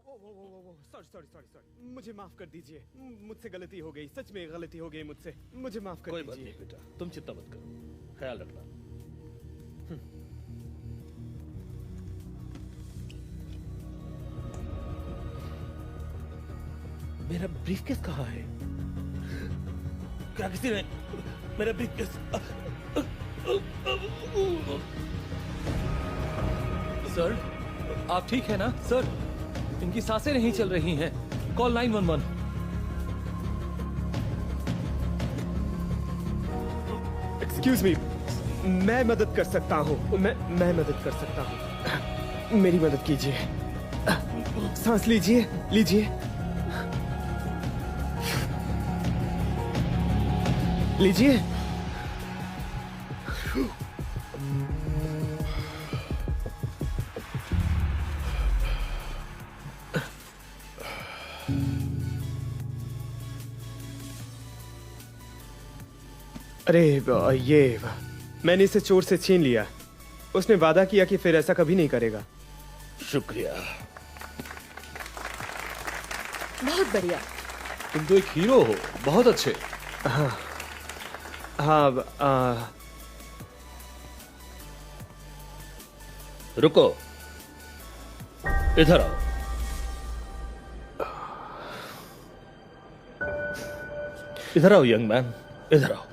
Sorry sorry sorry sorry, मुझे माफ कर दीजिए। मुझसे गलती हो गई, सच में गलती हो गई मुझसे। मुझे माफ कर कोई बात दीजिए। नहीं बेटा, तुम चिंता मत करो, ख्याल रखना। मेरा ब्रीफकेस कहाँ है? क्या किसी ने मेरा ब्रीफकेस? सर, आप ठीक है ना? सर, इनकी सांसें नहीं चल रही हैं। कॉल 911। एक्सक्यूज मी, मैं मदद कर सकता हूँ। मैं मदद कर सकता हूँ। मेरी मदद कीजिए। सांस लीजिए, लीजिए, लीजिए। अरे ये मैंने इसे चोर से छीन लिया। उसने वादा किया कि फिर ऐसा कभी नहीं करेगा। शुक्रिया। बहुत बढ़िया। तुम तो एक हीरो हो, बहुत अच्छे। हाँ हाँ। रुको, इधर आओ। इधर आओ यंग मैन, इधर आओ।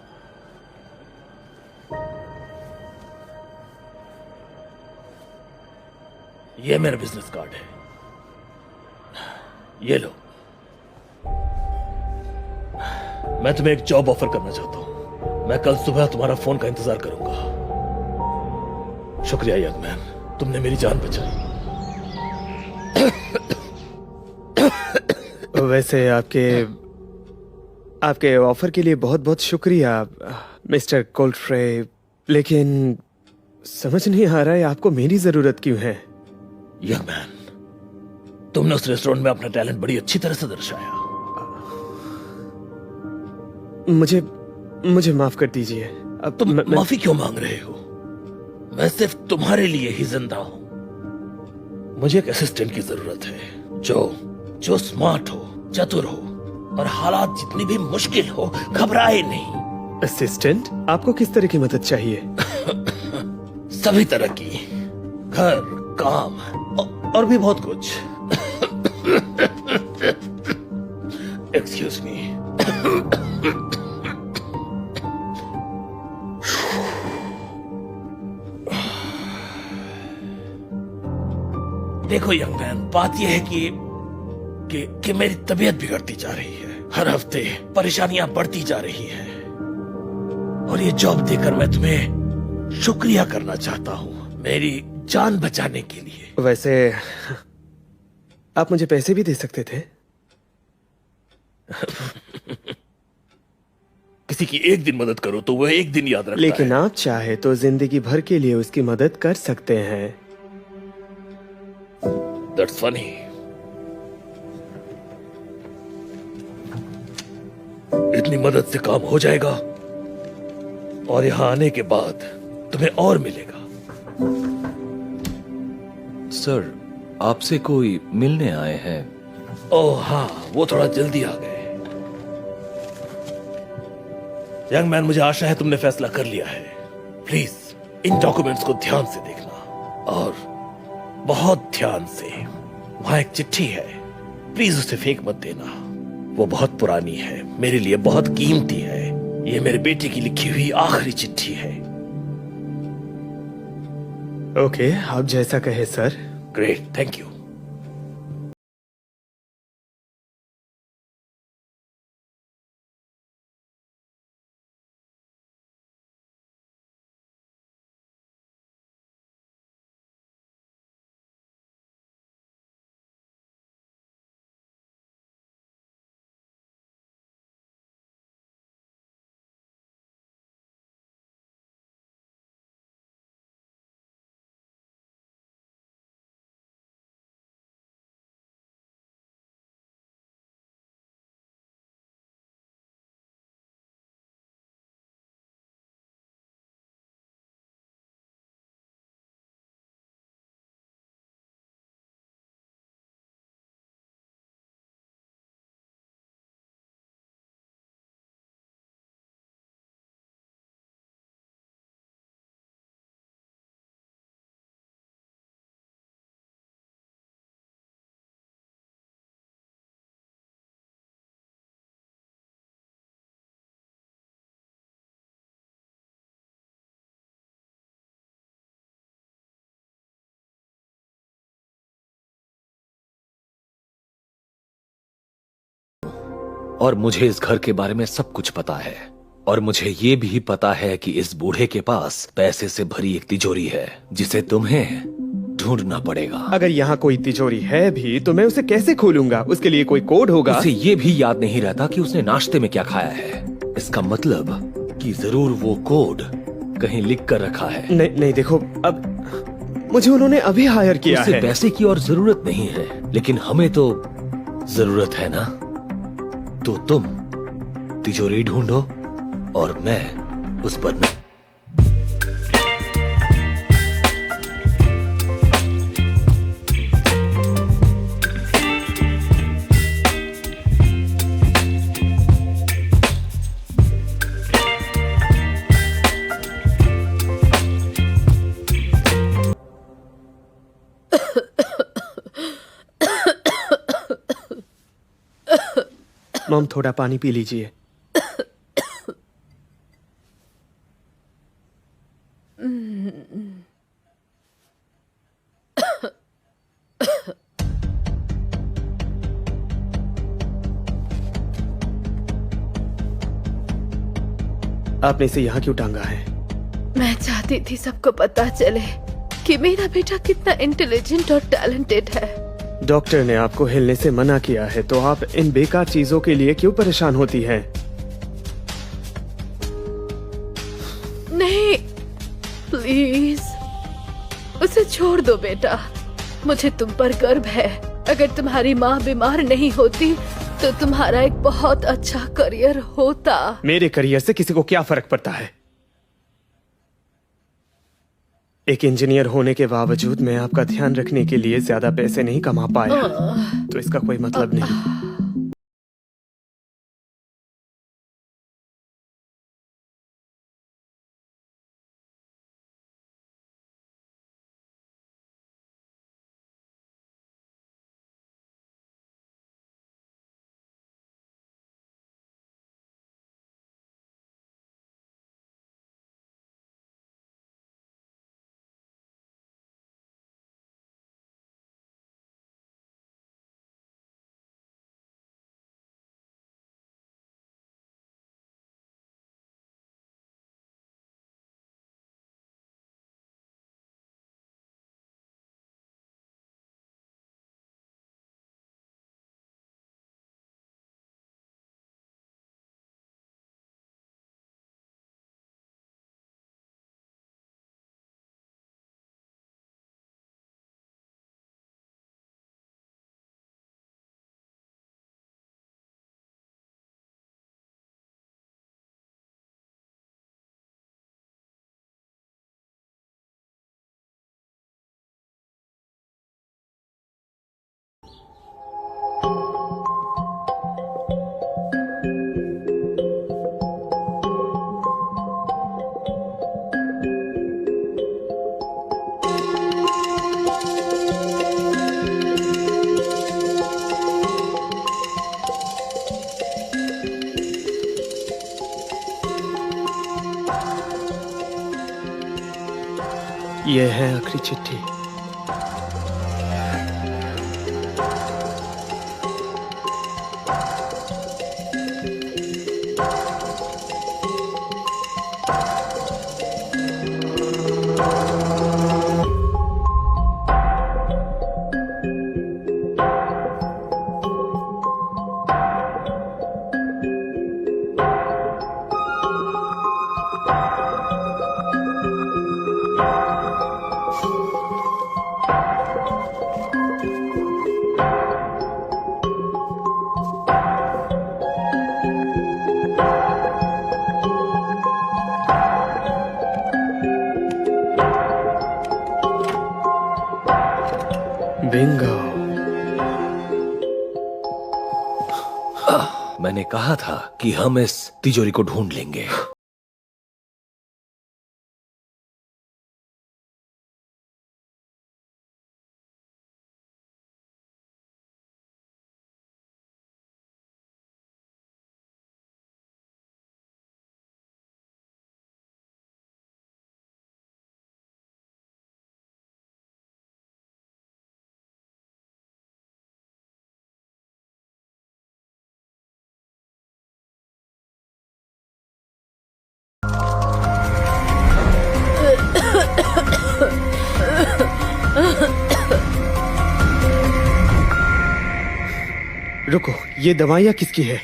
ये मेरा बिजनेस कार्ड है, ये लो। मैं तुम्हें एक जॉब ऑफर करना चाहता हूं। मैं कल सुबह तुम्हारा फोन का इंतजार करूंगा। शुक्रिया यंग मैन, तुमने मेरी जान बचाई। वैसे आपके ऑफर के लिए बहुत बहुत शुक्रिया मिस्टर कोल्फ्रे, लेकिन समझ नहीं आ रहा है आपको मेरी जरूरत क्यों है। यंग मैन, तुमने उस रेस्टोरेंट में अपना टैलेंट बड़ी अच्छी तरह से दर्शाया। मुझे माफ कर दीजिए। अब तुम माफी क्यों मांग रहे हो? मैं सिर्फ तुम्हारे लिए ही जिंदा हूं। मुझे एक असिस्टेंट की जरूरत है जो स्मार्ट हो, चतुर हो, और हालात जितनी भी मुश्किल हो घबराए नहीं। असिस्टेंट? आपको किस तरह की मदद चाहिए? सभी तरह की, घर, काम और भी बहुत कुछ। Excuse me. देखो यंग मैन, बात यह है कि मेरी तबीयत बिगड़ती जा रही है। हर हफ्ते परेशानियां बढ़ती जा रही हैं, और ये जॉब देकर मैं तुम्हें शुक्रिया करना चाहता हूं, मेरी जान बचाने के लिए। वैसे आप मुझे पैसे भी दे सकते थे। किसी की एक दिन मदद करो तो वह एक दिन याद रखता लेकिन है। आप चाहे तो जिंदगी भर के लिए उसकी मदद कर सकते हैं। That's funny. इतनी मदद से काम हो जाएगा, और यहां आने के बाद तुम्हें और मिलेगा। सर, आपसे कोई मिलने आए हैं। ओह हाँ, वो थोड़ा जल्दी आ गए। यंग मैन, मुझे आशा है तुमने फैसला कर लिया है। प्लीज इन डॉक्यूमेंट्स को ध्यान से देखना, और बहुत ध्यान से। वहां एक चिट्ठी है, प्लीज उसे फेंक मत देना। वो बहुत पुरानी है, मेरे लिए बहुत कीमती है। ये मेरे बेटे की लिखी हुई आखिरी चिट्ठी है। ओके, आप जैसा कहे सर। Great, thank you. और मुझे इस घर के बारे में सब कुछ पता है, और मुझे ये भी पता है कि इस बूढ़े के पास पैसे से भरी एक तिजोरी है जिसे तुम्हें ढूंढना पड़ेगा। अगर यहाँ कोई तिजोरी है भी तो मैं उसे कैसे खोलूंगा? उसके लिए कोई कोड होगा। उसे ये भी याद नहीं रहता कि उसने नाश्ते में क्या खाया है। इसका मतलब कि जरूर वो कोड कहीं लिख कर रखा है। नहीं नहीं, देखो, अब मुझे उन्होंने अभी हायर किया उसे है। पैसे की और जरूरत नहीं है, लेकिन हमें तो जरूरत है ना। तो तुम तिजोरी ढूंढो और मैं उस पर मॉम, थोड़ा पानी पी लीजिए। आपने इसे यहाँ क्यों टांगा है? मैं चाहती थी सबको पता चले कि मेरा बेटा कितना इंटेलिजेंट और टैलेंटेड है। डॉक्टर ने आपको हिलने से मना किया है, तो आप इन बेकार चीजों के लिए क्यों परेशान होती हैं? नहीं, प्लीज उसे छोड़ दो बेटा। मुझे तुम पर गर्व है। अगर तुम्हारी माँ बीमार नहीं होती तो तुम्हारा एक बहुत अच्छा करियर होता। मेरे करियर से किसी को क्या फर्क पड़ता है? एक इंजीनियर होने के बावजूद मैं आपका ध्यान रखने के लिए ज्यादा पैसे नहीं कमा पाया, तो इसका कोई मतलब नहीं। यह है आखिरी चिट्ठी। बिंगो। मैंने कहा था कि हम इस तिजोरी को ढूंढ लेंगे। रुको, ये दवाइयाँ किसकी है?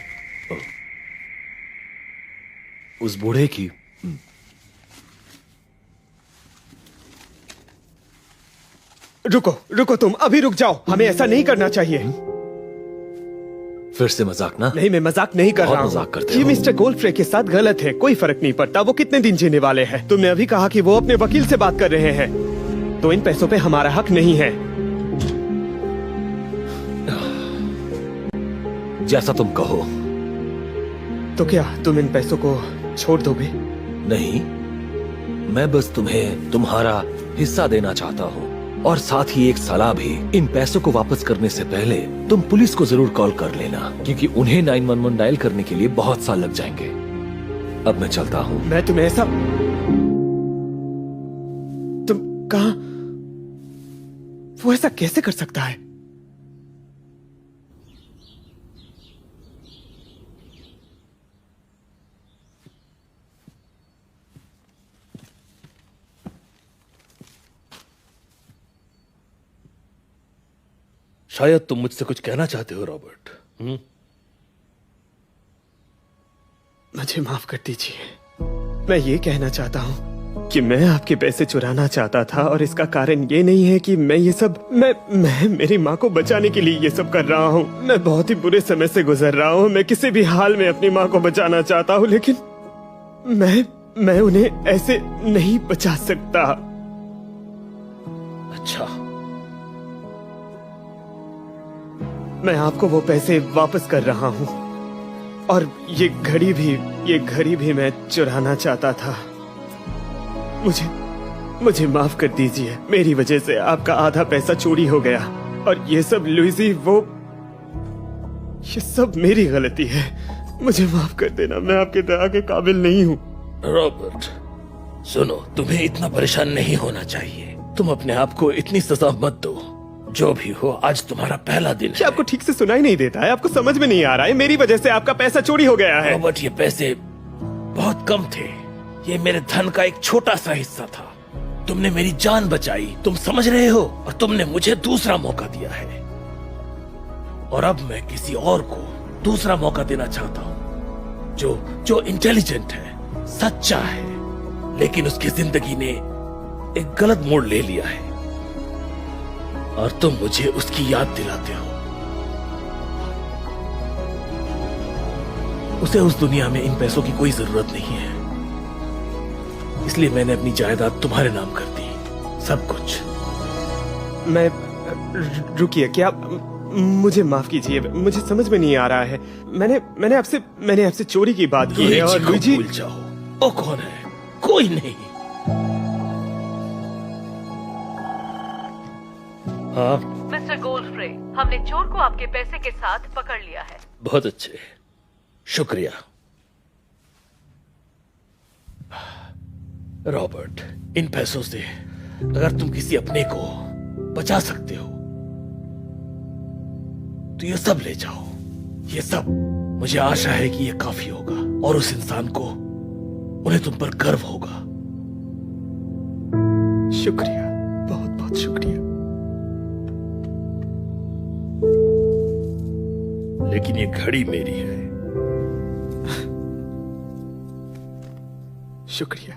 उस बूढ़े की। रुको रुको, तुम अभी रुक जाओ, हमें ऐसा नहीं करना चाहिए। फिर से मजाक ना? नहीं, मैं मजाक नहीं कर बहुत रहा हूँ। मजाक करते ये हो। मिस्टर गोल्डफ्रे के साथ गलत है, कोई फर्क नहीं पड़ता वो कितने दिन जीने वाले हैं। तुमने अभी कहा कि वो अपने वकील से बात कर रहे हैं, तो इन पैसों पे हमारा हक नहीं है। जैसा तुम कहो। तो क्या तुम इन पैसों को छोड़ दोगे? नहीं, मैं बस तुम्हें तुम्हारा हिस्सा देना चाहता हूँ, और साथ ही एक सलाह भी। इन पैसों को वापस करने से पहले तुम पुलिस को जरूर कॉल कर लेना, क्योंकि उन्हें 911 डायल करने के लिए बहुत साल लग जाएंगे। अब मैं चलता हूँ। मैं तुम्हें ऐसा... तुम कहा? वो ऐसा कैसे कर सकता है? शायद तुम मुझसे कुछ कहना चाहते हो रॉबर्ट। मुझे माफ कर दीजिए। मैं ये कहना चाहता हूँ कि मैं आपके पैसे चुराना चाहता था, और इसका कारण ये नहीं है कि मैं ये सब मैं मेरी माँ को बचाने के लिए ये सब कर रहा हूँ। मैं बहुत ही बुरे समय से गुजर रहा हूँ। मैं किसी भी हाल में अपनी माँ को बचाना चाहता हूँ, लेकिन मैं उन्हें ऐसे नहीं बचा सकता। अच्छा, मैं आपको वो पैसे वापस कर रहा हूँ, और ये घड़ी भी मैं चुराना चाहता था। मुझे माफ कर दीजिए। मेरी वजह से आपका आधा पैसा चोरी हो गया, और ये सब लुइजी, ये सब मेरी गलती है। मुझे माफ कर देना, मैं आपके दया के काबिल नहीं हूँ। रॉबर्ट सुनो, तुम्हें इतना परेशान नहीं होना चाहिए। तुम अपने आप को इतनी सजा मत दो। जो भी हो, आज तुम्हारा पहला दिन क्या है। आपको ठीक से सुनाई नहीं देता है? आपको समझ में नहीं आ रहा है? मेरी वजह से आपका पैसा चोरी हो गया है। रॉबर्ट, ये पैसे बहुत कम थे। ये मेरे धन का एक छोटा सा हिस्सा था। तुमने मेरी जान बचाई, तुम समझ रहे हो? और तुमने मुझे दूसरा मौका दिया है, और अब मैं किसी और को दूसरा मौका देना चाहता हूँ, जो इंटेलिजेंट है, सच्चा है, लेकिन उसकी जिंदगी ने एक गलत मोड़ ले लिया है, और तुम मुझे उसकी याद दिलाते हो। उसे उस दुनिया में इन पैसों की कोई जरूरत नहीं है, इसलिए मैंने अपनी जायदाद तुम्हारे नाम कर दी, सब कुछ। मैं रुकिए, क्या मुझे माफ कीजिए, मुझे समझ में नहीं आ रहा है। मैंने आपसे चोरी की बात की है, और लुइजी को भूल जाओ। वो कौन है? कोई नहीं। हाँ मिस्टर गोल्डफ्रे, हमने चोर को आपके पैसे के साथ पकड़ लिया है। बहुत अच्छे, शुक्रिया। रॉबर्ट, इन पैसों से अगर तुम किसी अपने को बचा सकते हो तो ये सब ले जाओ, ये सब। मुझे आशा है कि ये काफी होगा, और उस इंसान को, उन्हें तुम पर गर्व होगा। शुक्रिया, बहुत बहुत शुक्रिया। लेकिन ये घड़ी मेरी है। शुक्रिया।